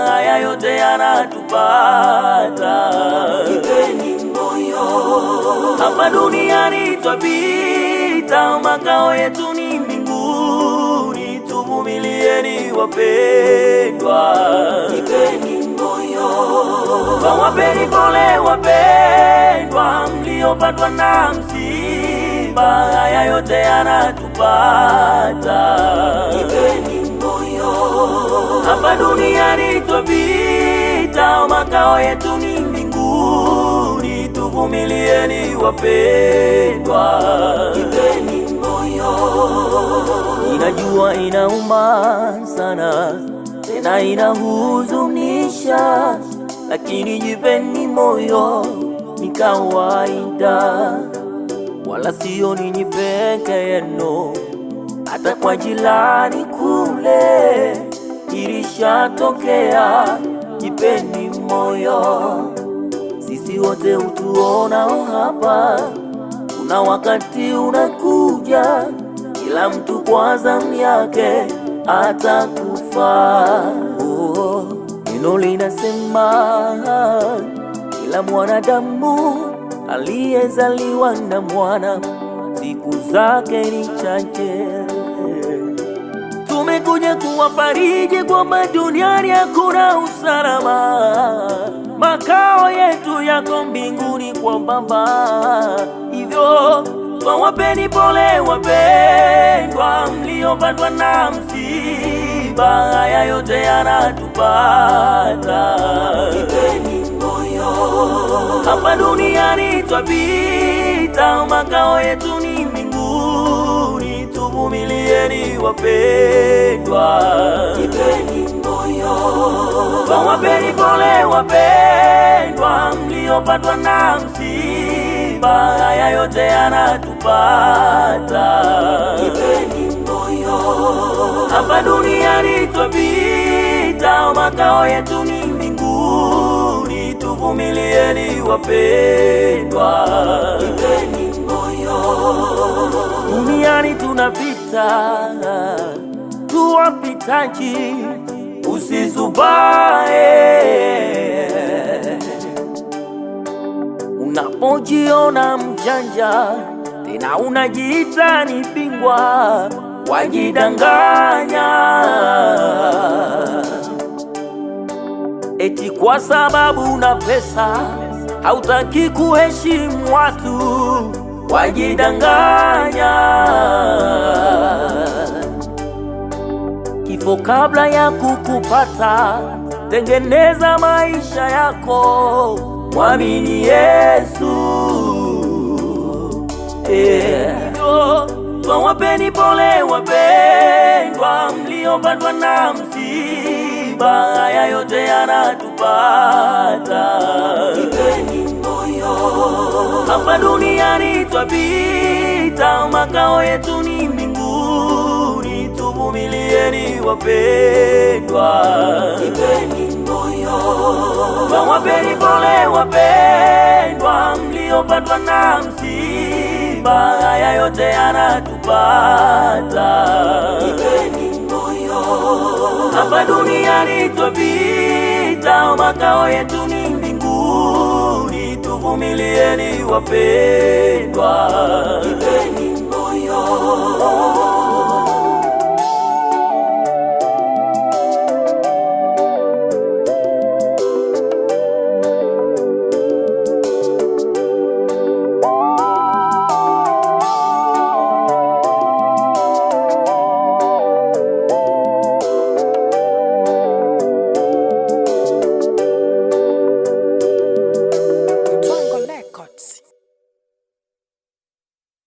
haya yote yanatupata. Jipeni moyo, hapa duniani twapita, makao yetu ni mbinguni. Tuvumilieni wapendwa, jipeni moyo, wapeni pole wapendwa, mliopatwa na msiba, haya yote yanatupata. jipeni moyo, hapa duniani twapita, makao yetu ni mbinguni. Tuvumilieni wapendwa, jipeni moyo. Ninajua inauma sana, tena inahuzunisha, lakini jipeni moyo, ni kawaida. Wala sio ninyi peke yenu, hata kwa jirani kule ilishatokea. Jipeni moyo, sisi wote utuonao hapa, kuna wakati unakuja, kila mtu kwa zamu yake atakufa. Neno linasema kila mwanadamu aliyezaliwa na mwana, siku zake ni chache. Tumekuja kuwafariji kwamba duniani hakuna usalama, makao yetu yako mbinguni kwa Baba. Hivyo twawapeni pole wapendwa, mliopatwa na msiba, haya yote yanatupata. Jipeni moyo, hapa duniani twapita, makao yetu ni mbinguni. Tuvumilieni wapendwa, jipeni moyo, wapeni pole wapendwa, mliopatwa na msiba, haya yote yanatupata. jipeni moyo, hapa duniani twapita, makao yetu ni mbinguni. Tuvumilieni wapendwa, jipeni moyo, duniani tunapita, tuwapitaji, usizubae. Unapojiona mjanja, tena unajiita ni bingwa, wajidanganya eti kwa sababu una pesa hautaki kuheshimu watu, wajidanganya. Kifo kabla ya kukupata, tengeneza maisha yako, mwamini Yesu. Twawapeni pole wapendwa, mliopatwa na msiba, haya yote yanatupata. jipeni moyo, hapa duniani twapita, makao yetu ni mbinguni. Tuvumilieni wapendwa, jipeni moyo, wapeni pole wapendwa, mliopatwa na msiba, haya yote yanatupata. jipeni moyo, hapa duniani twapita, makao yetu ni mbinguni. Tuvumilieni wapendwa, jipeni moyo.